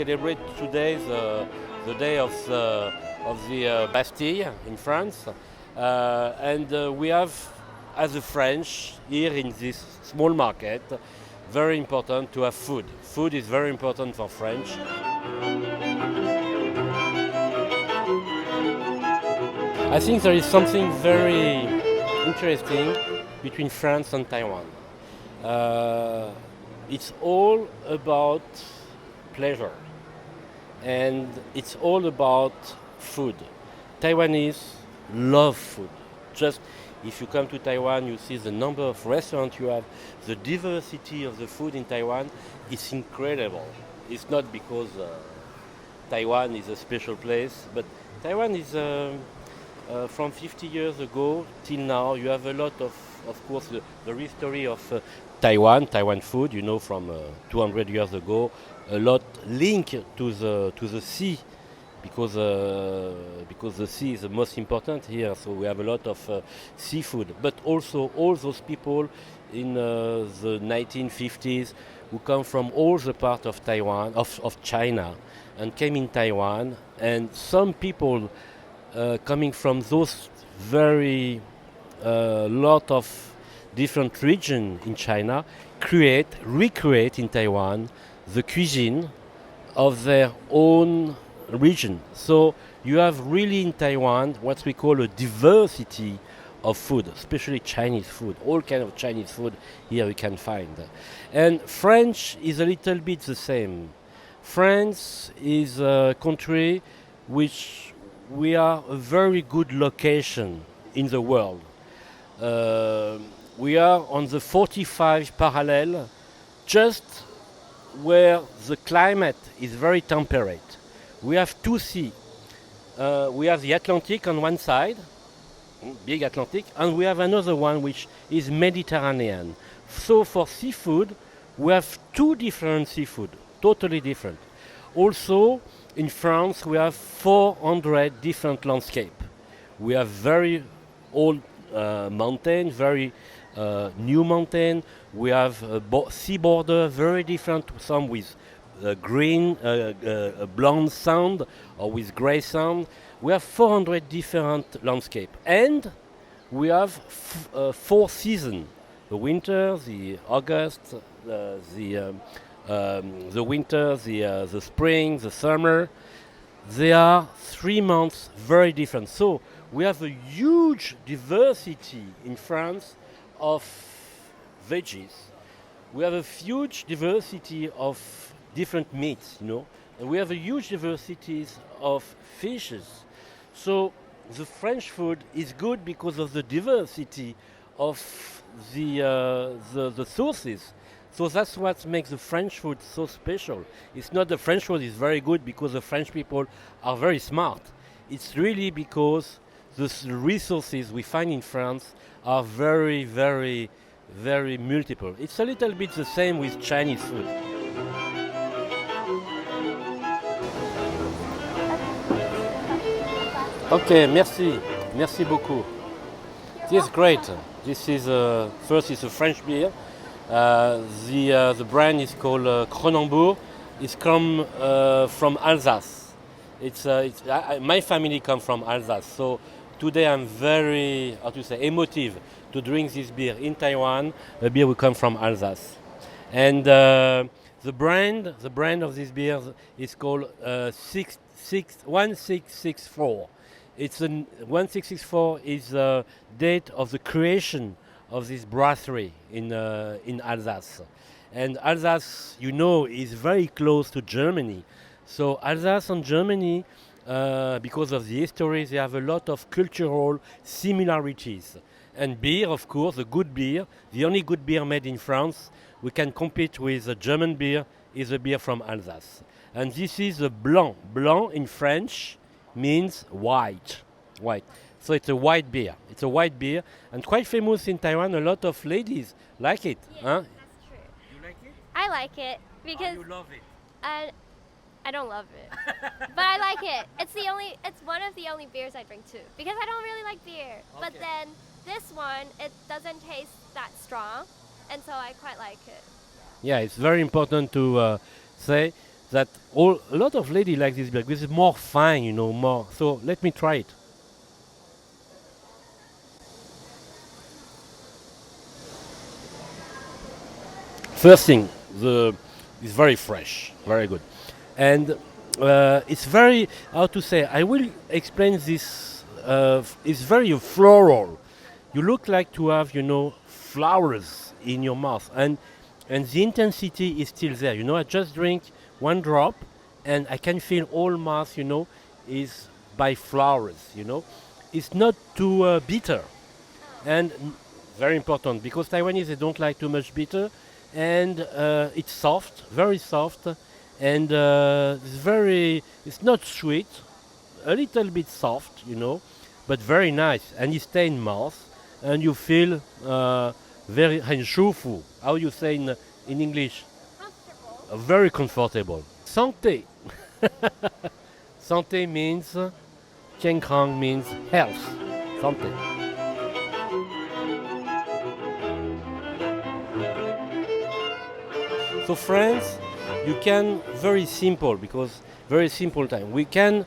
celebrate today the day of the Bastille in France. And we have, as a French, here in this small market, very important to have food. Food is very important for French. I think there is something very interesting between France and Taiwan. It's all about pleasure and it's all about food. Taiwanese love food. Just if you come to Taiwan, you see the number of restaurants you have, the diversity of the food in Taiwan is incredible. It's not because Taiwan is a special place, but Taiwan is from 50 years ago till now, you have a lot of course, the history of Taiwan food, you know, from 200 years ago, a lot linked to the sea, because the sea is the most important here. So we have a lot of seafood, but also all those people in the 1950s who come from all the part of Taiwan, of China, and came in Taiwan, and some people coming from those very lot of different regions in China recreate in Taiwan the cuisine of their own region. So you have really in Taiwan what we call a diversity of food, especially Chinese food. All kind of Chinese food here we can find. And French is a little bit the same. France is a country which we are a very good location in the world. We are on the 45 parallel, just where the climate is very temperate. We have two seas. We have the Atlantic on one side, big Atlantic, and we have another one which is Mediterranean. So for seafood, we have two different seafood, totally different. Also, in France, we have 400 different landscapes. We have very old mountain, very new mountain. We have sea border, very different, some with green, blonde sand or with gray sand. We have 400 different landscape. And we have 4 seasons. The winter, the August, the winter, the spring, the summer. They are 3 months very different. So we have a huge diversity in France of veggies. We have a huge diversity of different meats, you know. And we have a huge diversity of fishes. So the French food is good because of the diversity of the sources. So that's what makes the French food so special. It's not the French food is very good because the French people are very smart. It's really because the resources we find in France are very, very, very multiple. It's a little bit the same with Chinese food. Okay, merci. Merci beaucoup. This is great. This is first it's a French beer. The brand is called Cronenbourg. It's come from Alsace. My family comes from Alsace, so today I'm very, emotive to drink this beer in Taiwan. A beer will come from Alsace, and the brand of this beer is called 1664. It's 1664 is the date of the creation of this brasserie in Alsace. And Alsace, you know, is very close to Germany. So Alsace and Germany, because of the history, they have a lot of cultural similarities. And beer, of course, a good beer, the only good beer made in France, we can compete with a German beer, is a beer from Alsace. And this is a blanc. Blanc in French means white. So it's a white beer. It's a white beer and quite famous in Taiwan. A lot of ladies like it. Yes, Huh? that's true. You like it? I like it because you love it? I don't love it, but I like it. It's one of the only beers I drink too because I don't really like beer. But Okay. then this one, it doesn't taste that strong, and so I quite like it. Yeah, it's very important to say that a lot of ladies like this beer because it's more fine, you know, more. So let me try it. First thing, it's very fresh, very good, and it's very, how to say. I will explain this. It's very floral. You look like to have, you know, flowers in your mouth, and the intensity is still there. You know, I just drink one drop, and I can feel all mouth. You know, is by flowers. You know, it's not too bitter, and very important because Taiwanese they don't like too much bitter, and it's soft, very soft, and it's not sweet, a little bit soft, you know, but very nice, and it stays in mouth, and you feel very 很舒服. How you say in English? Comfortable. Very comfortable. Santé. Santé means 健康 means health. Santé. So France, you can very simple because very simple time. We can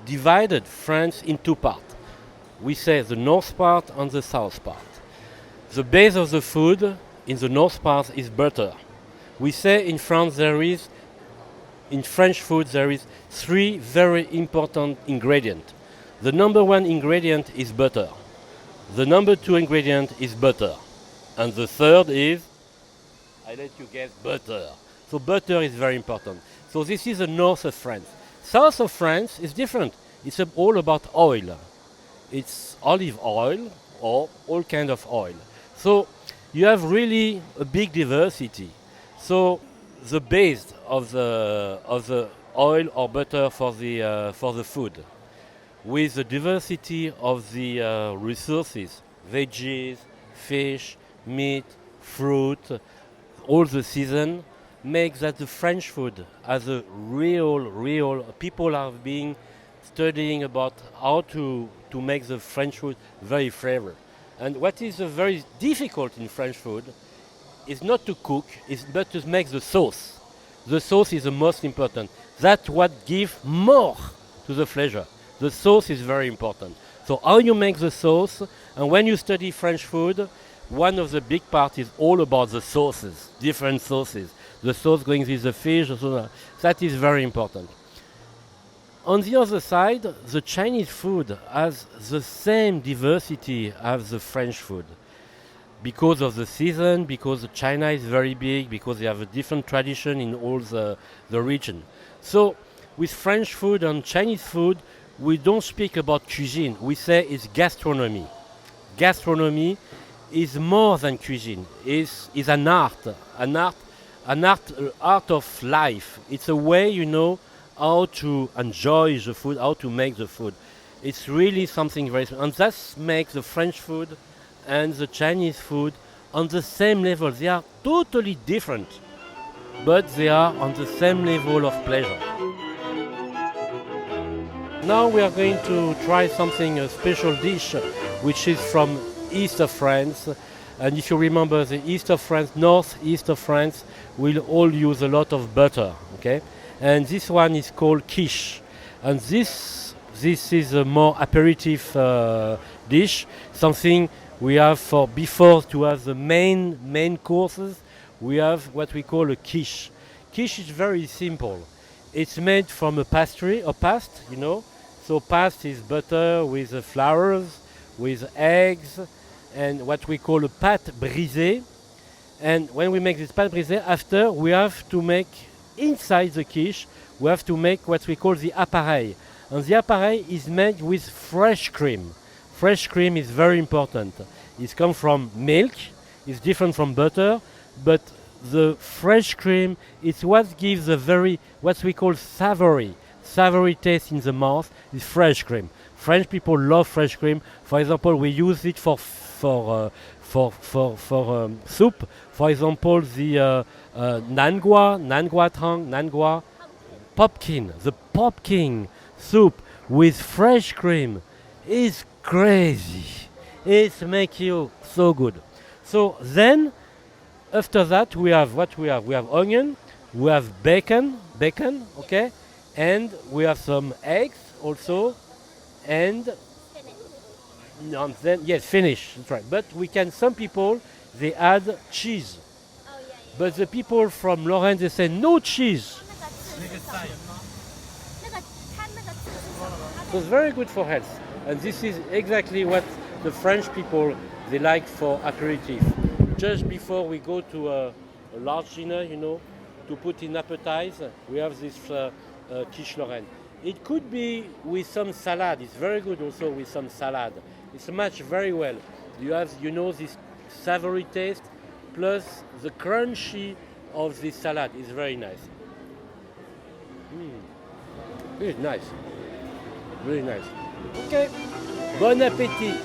divided France in two parts. We say the north part and the south part. The base of the food in the north part is butter. We say in France in French food there is three very important ingredients. The number one ingredient is butter. The number two ingredient is butter. And the third is, I let you guess, butter. So butter is very important. So this is the north of France. South of France is different. It's all about oil. It's olive oil or all kind of oil. So you have really a big diversity. So the base of the oil or butter for the food, with the diversity of the resources, veggies, fish, meat, fruit, all the season, makes that the French food as a real people have been studying about how to make the French food very flavor. And what is very difficult in French food is not to cook, but to make the sauce. The sauce is the most important. That's what gives more to the flavor. The sauce is very important. So how you make the sauce, and when you study French food, one of the big parts is all about the sauces, different sauces. The sauce going with the fish, so that is very important. On the other side, the Chinese food has the same diversity as the French food. Because of the season, because China is very big, because they have a different tradition in all the region. So with French food and Chinese food, we don't speak about cuisine. We say it's gastronomy. Gastronomy is more than cuisine. Is an art of life. It's a way, you know, how to enjoy the food, how to make the food. It's really something very special. And that makes the French food and the Chinese food on the same level. They are totally different, but they are on the same level of pleasure. Now we are going to try something, a special dish, which is from east of France. And if you remember, the east of France, northeast of France, will all use a lot of butter, okay? And this one is called quiche. And this is a more aperitif dish, something we have for before to have the main courses. We have what we call a quiche. Quiche is very simple. It's made from a pastry, a past, you know. So past is butter with flowers, with eggs, and what we call a pâte brisée. And when we make this pâte brisée, after we have to make inside the quiche, we have to make what we call the appareil. And the appareil is made with fresh cream. Fresh cream is very important. It comes from milk, it's different from butter, but the fresh cream is what gives a very, what we call savory taste in the mouth, is fresh cream. French people love fresh cream. For example, we use it for soup. For example, the nangua pumpkin. The pumpkin soup with fresh cream is crazy. It makes you so good. So then, after that, we have what we have. We have onion, We have bacon, okay, and we have some eggs also, and no, then yes, finish. That's right. But we can. Some people they add cheese, Oh yeah, but the people from Lorraine they say no cheese. 那个刺是什么？那个它那个刺是什么？它 So it's very good for health, and this is exactly what the French people they like for aperitif. Just before we go to a large dinner, to put in appetizer, we have this quiche Lorraine. It could be with some salad. It's very good also with some salad. It's matched very well. You have, this savory taste plus the crunchy of this salad is very nice. It's nice. Really nice. Okay. Bon appétit.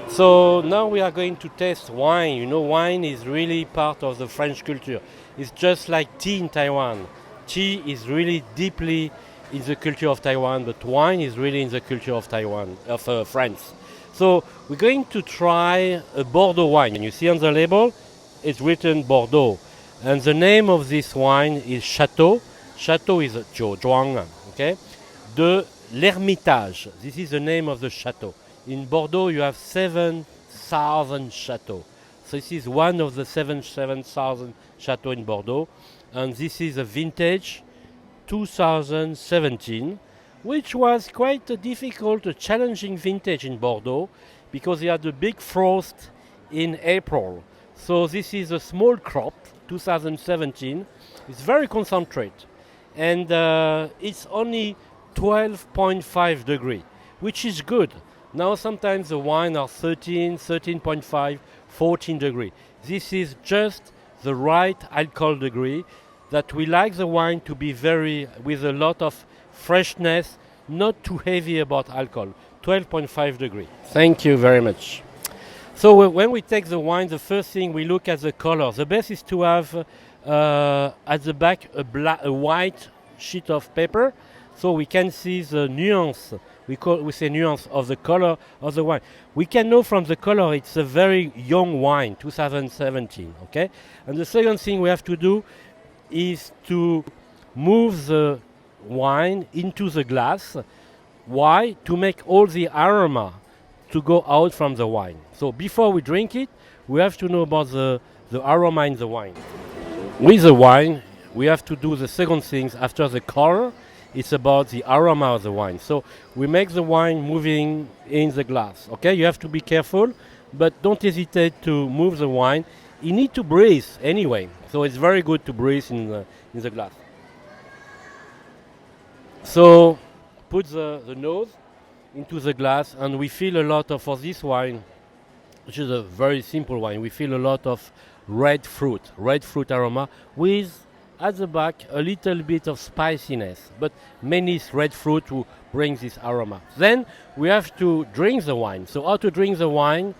So now we are going to taste wine. Wine is really part of the French culture. It's just like tea in Taiwan. Tea is really deeply in the culture of Taiwan, but wine is really in the culture of Taiwan, of France. So we're going to try a Bordeaux wine. And you see on the label, it's written Bordeaux. And the name of this wine is Chateau. Chateau is Zhuang, okay? De l'Hermitage. This is the name of the chateau. In Bordeaux, you have 7,000 chateaux. So this is one of the 7,000 chateaux in Bordeaux. And this is a vintage 2017, which was quite a difficult, a challenging vintage in Bordeaux because they had a big frost in April. So this is a small crop, 2017. It's very concentrate. And it's only 12.5 degree, which is good. Now sometimes the wine are 13, 13.5, 14 degree. This is just the right alcohol degree that we like the wine to be with a lot of freshness, not too heavy about alcohol. 12.5 degree. Thank you very much. So when we take the wine, the first thing we look at the color. The best is to have at the back a white sheet of paper, so we can see the nuance. We say nuance of the color of the wine. We can know from the color it's a very young wine, 2017. Okay, and the second thing we have to do is to move the wine into the glass. Why? To make all the aroma to go out from the wine. So before we drink it, we have to know about the aroma in the wine. With the wine, we have to do the second things after the color. It's about the aroma of the wine. So we make the wine moving in the glass. Okay, you have to be careful, but don't hesitate to move the wine. You need to breathe anyway. So it's very good to breathe in the glass. So put the nose into the glass, and we feel a lot of, for this wine, which is a very simple wine, we feel a lot of red fruit aroma with, at the back, a little bit of spiciness, but mainly it's red fruit who brings this aroma. Then we have to drink the wine. So how to drink the wine?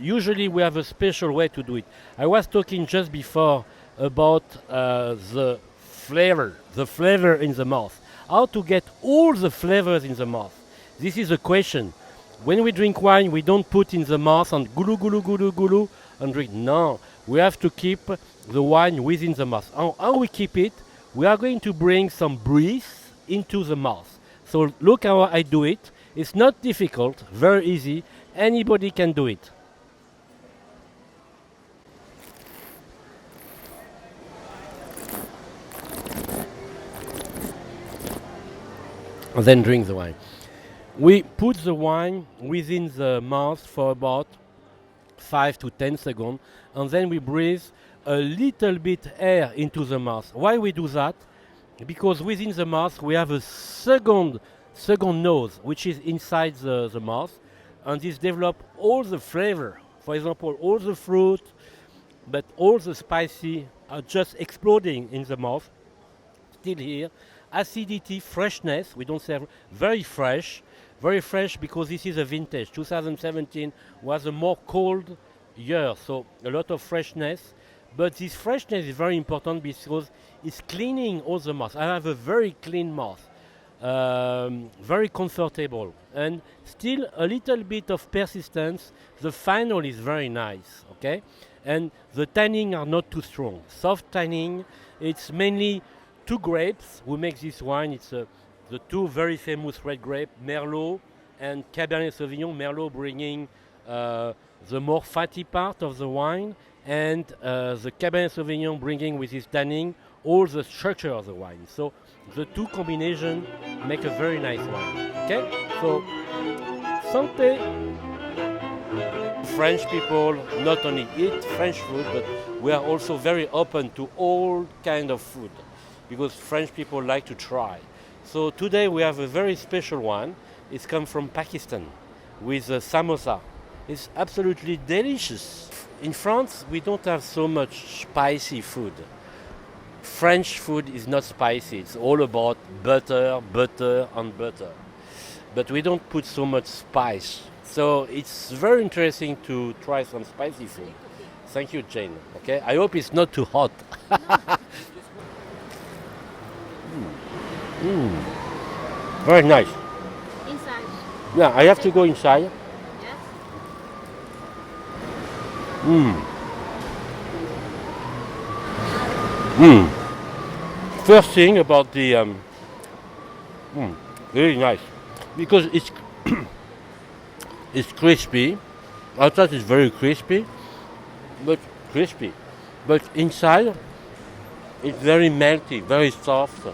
Usually we have a special way to do it. I was talking just before about the flavor in the mouth. How to get all the flavors in the mouth. This is a question. When we drink wine, we don't put in the mouth and gulu gulu gulu gulu and drink. No, we have to keep the wine within the mouth. How we keep it? We are going to bring some breeze into the mouth. So look how I do it. It's not difficult, very easy. Anybody can do it. And then drink the wine. We put the wine within the mouth for about 5 to 10 seconds, and then we breathe a little bit air into the mouth. Why we do that? Because within the mouth we have a second nose, which is inside the mouth, and this develop all the flavor. For example, all the fruit, but all the spicy are just exploding in the mouth. Still here, acidity, freshness. We don't say very fresh because this is a vintage. 2017 was a more cold year, so a lot of freshness. But this freshness is very important because it's cleaning all the mouth. I have a very clean mouth. very comfortable, and still a little bit of persistence. The final is very nice, okay? And the tannin are not too strong. Soft tannin, it's mainly two grapes who make this wine. It's the two very famous red grape, Merlot and Cabernet Sauvignon. Merlot bringing the more fatty part of the wine, and the Cabernet Sauvignon bringing with its tannin all the structure of the wine. So the two combination make a very nice wine. Okay, so santé. French people not only eat French food, but we are also very open to all kind of food because French people like to try. So today we have a very special one. It's come from Pakistan with samosa. It's absolutely delicious. In France, we don't have so much spicy food. French food is not spicy. It's all about butter, butter, and butter. But we don't put so much spice. So it's very interesting to try some spicy food. Thank you, Jane. Okay, I hope it's not too hot. Very nice. Inside. Yeah, I have to go inside. Yes. First thing about the really nice because it's it's crispy. Outside it's very crispy, but inside it's very melty, very soft,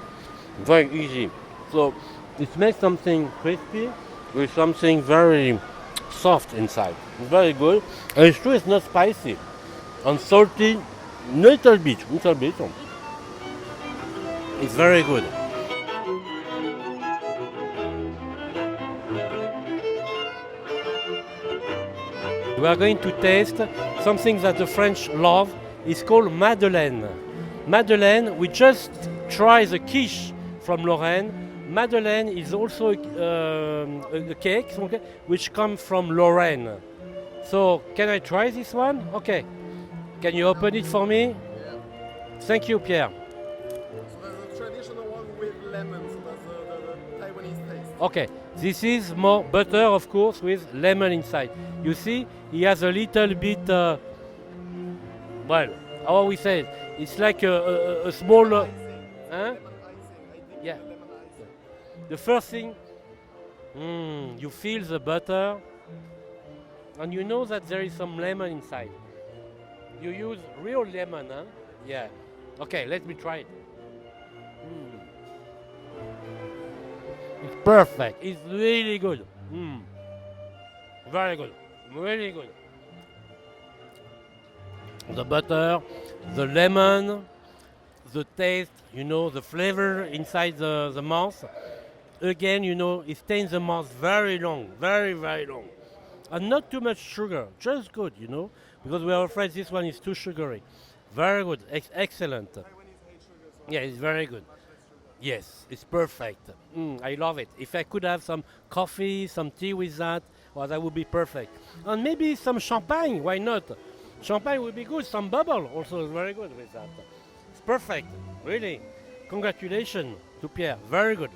very easy. So it makes something crispy with something very soft inside. It's very good. And it's true, it's not spicy. And salty, little bit. It's very good. We are going to taste something that the French love. It's called Madeleine. Madeleine, we just tried the quiche from Lorraine. Madeleine is also a cake which comes from Lorraine. So can I try this one? Okay. Can you open it for me? Yeah. Thank you, Pierre. So there's a traditional one with lemon, so that's the Taiwanese taste. Okay, this is more butter, of course, with lemon inside. You see, he has a little bit, well, how we say it? It's like a small, huh? Lemon icing. I think Yeah. lemon icing. The first thing, you feel the butter, and you know that there is some lemon inside. You use real lemon, huh? Yeah. Okay, let me try it. It's perfect. It's really good. Very good. Really good. The butter, the lemon, the taste, you know, the flavor inside the mouth. Again, you know, it stays in the mouth very long, very, very long. And not too much sugar, just good, you know, because we are afraid this one is too sugary. Very good, excellent. Taiwanese hate sugar, so Yeah, it's very good. much less sugar. Yes, it's perfect. I love it. If I could have some coffee, some tea with that, well, that would be perfect. And maybe some champagne, why not? Champagne would be good. Some bubble also is very good with that. It's perfect, really. Congratulations to Pierre, very good.